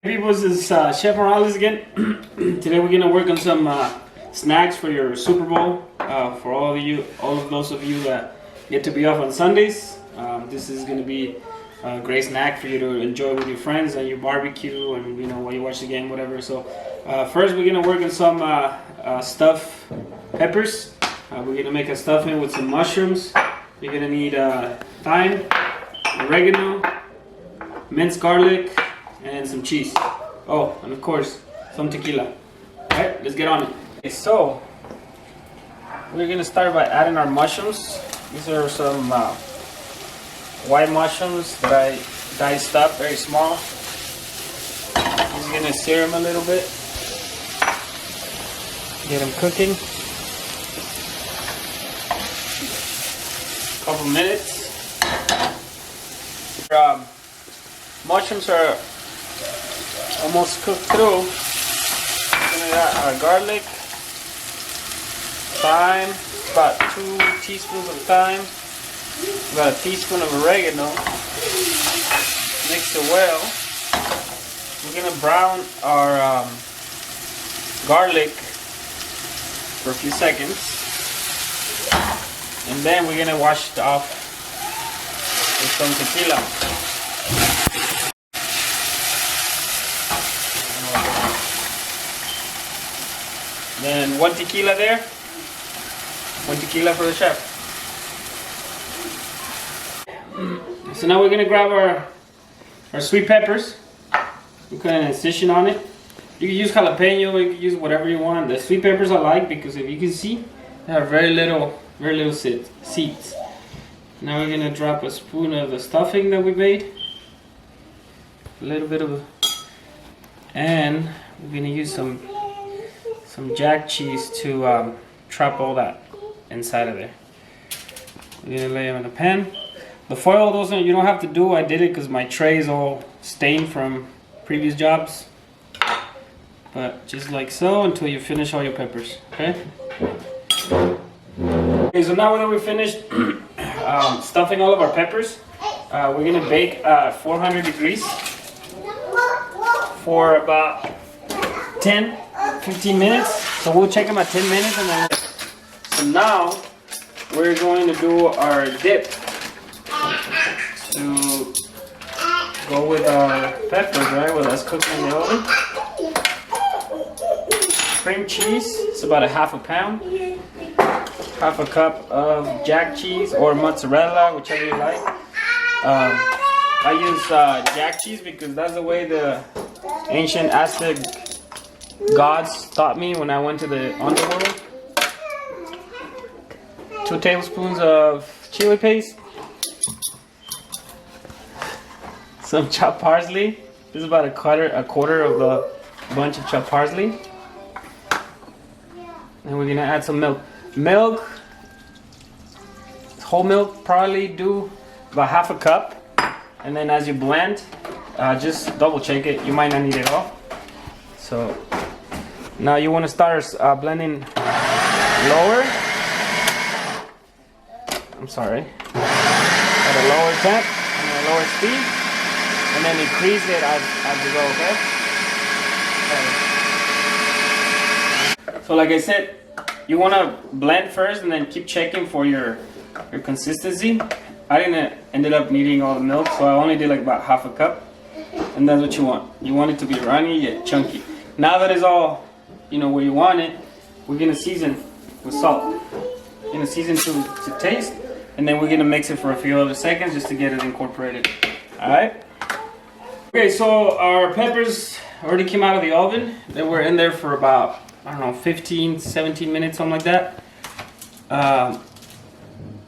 Hey people, this is Chef Morales again. Today we're gonna work on some snacks for your Super Bowl. For all of those of you that get to be off on Sundays, this is gonna be a great snack for you to enjoy with your friends and your barbecue, and while you watch the game, whatever. So first we're gonna work on some stuffed peppers. We're gonna make a stuffing with some mushrooms. You're gonna need thyme, oregano, minced garlic, and some cheese. Oh, and of course, some tequila. Alright, let's get on it. Okay, so, we're gonna start by adding our mushrooms. These are some white mushrooms that I diced up very small. Just gonna sear them a little bit. Get them cooking. Couple minutes. Mushrooms are almost cooked through. We're gonna add our garlic, thyme, about 2 teaspoons of thyme, about a teaspoon of oregano. Mix it well. We're gonna brown our garlic for a few seconds, and then we're gonna wash it off with some tequila. Then 1 tequila there. 1 tequila for the chef. So now we're gonna grab our sweet peppers. We put an incision on it. You can use jalapeno, you can use whatever you want. The sweet peppers I like because if you can see, they have very little seeds. Now we're gonna drop a spoon of the stuffing that we made. A little bit of, and we're gonna use some jack cheese to trap all that inside of there. We're gonna lay them in a pan. The foil, you don't have to do. I did it because my tray is all stained from previous jobs. But just like so until you finish all your peppers. Okay. Okay. So now that we're finished stuffing all of our peppers, we're gonna bake at 400 degrees for about 10-15 minutes. So we'll check them at 10 minutes, and then so now we're going to do our dip to go with our peppers, right? Well, that's cooking in the oven. Cream cheese, it's about 1/2 pound. 1/2 cup of jack cheese or mozzarella, whichever you like. I use jack cheese because that's the way the ancient Aztec gods taught me when I went to the underworld. 2 tablespoons of chili paste. Some chopped parsley. This is about a quarter of the bunch of chopped parsley. And we're gonna add some milk. Whole milk, probably do about 1/2 cup. And then as you blend, just double check it. You might not need it all. So now you want to start blending lower. I'm sorry. At a lower temp and a lower speed, and then increase it as you go. Okay. So like I said, you want to blend first and then keep checking for your consistency. I didn't ended up needing all the milk, so I only did like about 1/2 cup, and that's what you want. You want it to be runny yet chunky. Now that it's all where you want it, we're gonna season with salt. We're gonna season to taste, and then we're gonna mix it for a few other seconds just to get it incorporated. All right. Okay, so our peppers already came out of the oven. They were in there for about 15-17 minutes, something like that.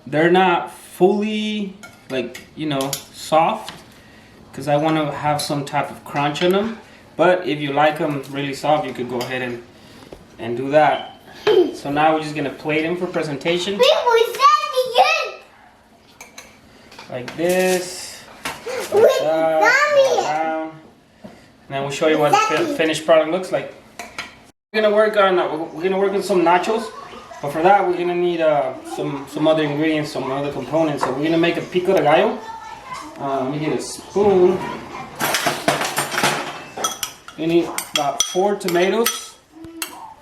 They're not fully soft because I want to have some type of crunch on them. But if you like them really soft, you could go ahead and do that. So now we're just gonna plate them for presentation. Like this. Like that. And then we'll show you what the finished product looks like. We're gonna work on some nachos. But for that, we're gonna need some other ingredients, some other components. So we're gonna make a Pico de Gallo. Let me get a spoon. You need about 4 tomatoes,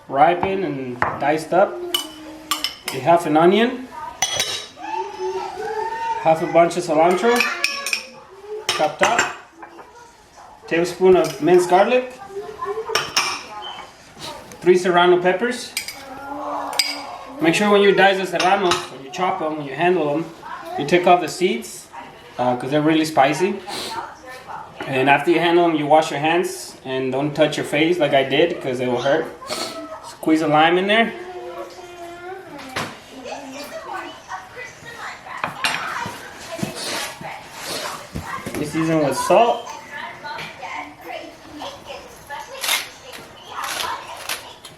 ripened and diced up. Half an onion, half a bunch of cilantro, chopped up, tablespoon of minced garlic, 3 serrano peppers. Make sure when you dice the serranos, when you chop them, when you handle them, you take off the seeds because they're really spicy. And after you handle them, you wash your hands and don't touch your face like I did because it will hurt. Squeeze a lime in there. You season with salt.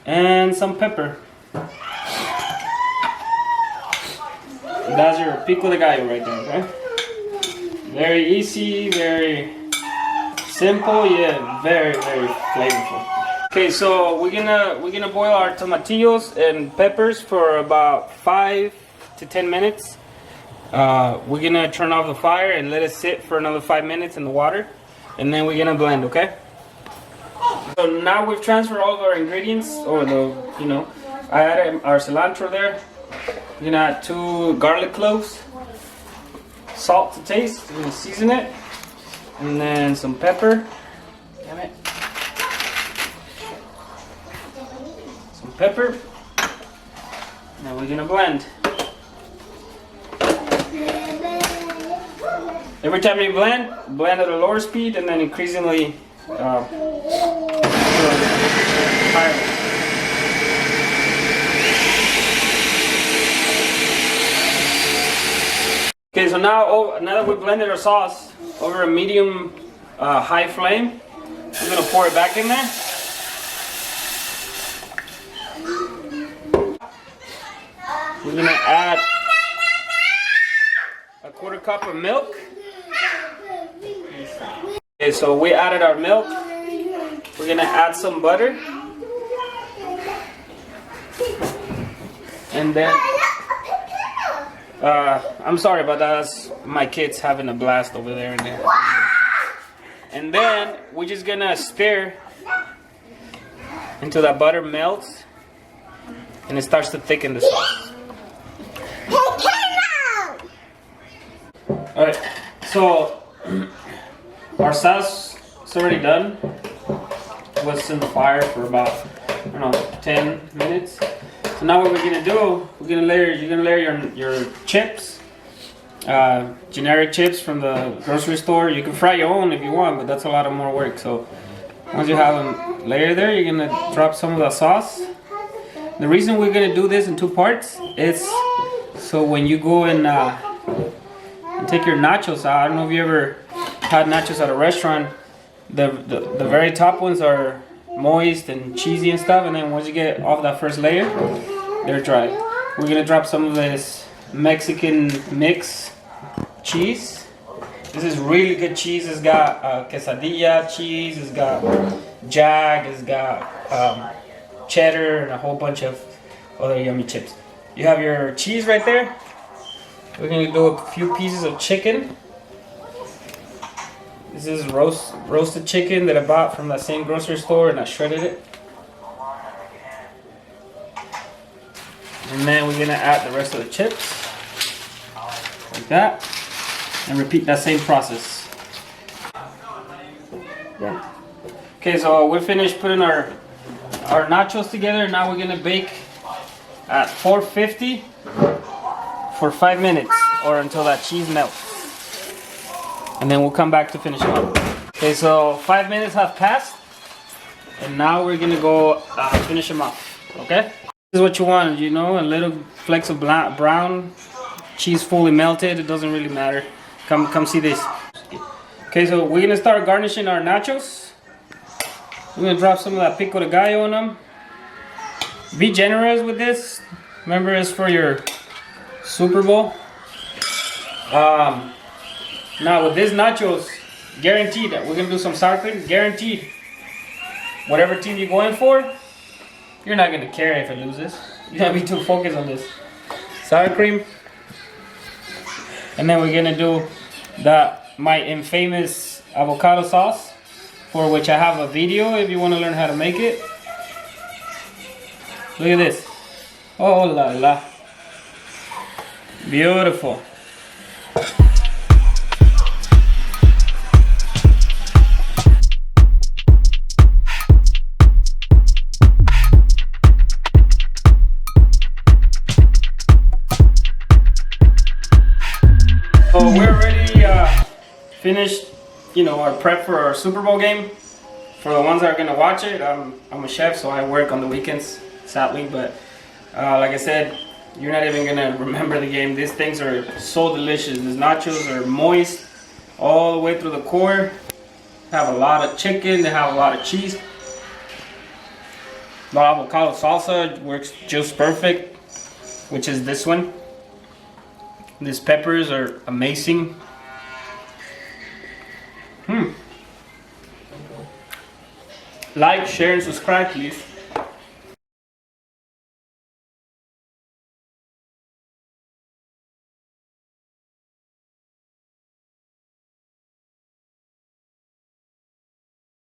And some pepper. That's your Pico de Gallo right there, okay? Very easy, very simple, yeah, very flavorful. Okay, so we're gonna boil our tomatillos and peppers for about 5 to 10 minutes. We're gonna turn off the fire and let it sit for another 5 minutes in the water, and then we're gonna blend, okay? So now we've transferred all of our ingredients, or I added our cilantro there. We're gonna add 2 garlic cloves, salt to taste, we're gonna season it, and then some pepper. Damn it. Some pepper. Now we're gonna blend. Every time you blend at a lower speed and then increasingly higher. Okay, so now that we blended our sauce over a medium high flame, we're gonna pour it back in there. We're gonna add a 1/4 cup of milk. Okay, so we added our milk. We're gonna add some butter. And then I'm sorry about that. That's my kids having a blast over there. And then we're just gonna stir until that butter melts and it starts to thicken the sauce. Alright, so our sauce is already done. It was in the fire for about 10 minutes. So now what we're gonna do, you're gonna layer your chips, generic chips from the grocery store. You can fry your own if you want, but that's a lot of more work. So once you have them layered there, you're gonna drop some of the sauce. The reason we're gonna do this in 2 parts is so when you go and take your nachos out. I don't know if you ever had nachos at a restaurant. The very top ones are moist and cheesy and stuff, and then once you get off that first layer, they're dry. We're gonna drop some of this Mexican mix cheese. This is really good cheese. It's got quesadilla cheese, it's got jag, it's got cheddar, and a whole bunch of other yummy chips. You have your cheese right there. We're gonna do a few pieces of chicken. This is roasted chicken that I bought from that same grocery store and I shredded it. And then we're gonna add the rest of the chips. Like that. And repeat that same process. Yeah. Okay, so we're finished putting our nachos together. Now we're gonna bake at 450 for 5 minutes or until that cheese melts. And then we'll come back to finish it up. Okay, so 5 minutes have passed. And now we're gonna go finish them off, okay? This is what you want, a little flecks of brown, cheese fully melted, it doesn't really matter. Come see this. Okay, so we're gonna start garnishing our nachos. We're gonna drop some of that Pico de Gallo on them. Be generous with this. Remember, it's for your Super Bowl. Now with these nachos, guaranteed that we're gonna do some sour cream. Guaranteed, whatever team you're going for, you're not gonna care if it loses. You're gonna be too focused on this sour cream. And then we're gonna do my infamous avocado sauce. for which I have a video if you want to learn how to make it. Look at this. Oh la la. Beautiful. So we're already finished, our prep for our Super Bowl game. For the ones that are gonna watch it, I'm a chef, so I work on the weekends, sadly. But like I said, you're not even gonna remember the game. These things are so delicious. These nachos are moist all the way through the core. Have a lot of chicken. They have a lot of cheese. The avocado salsa works just perfect, which is this one. These peppers are amazing. Like, share, and subscribe, please.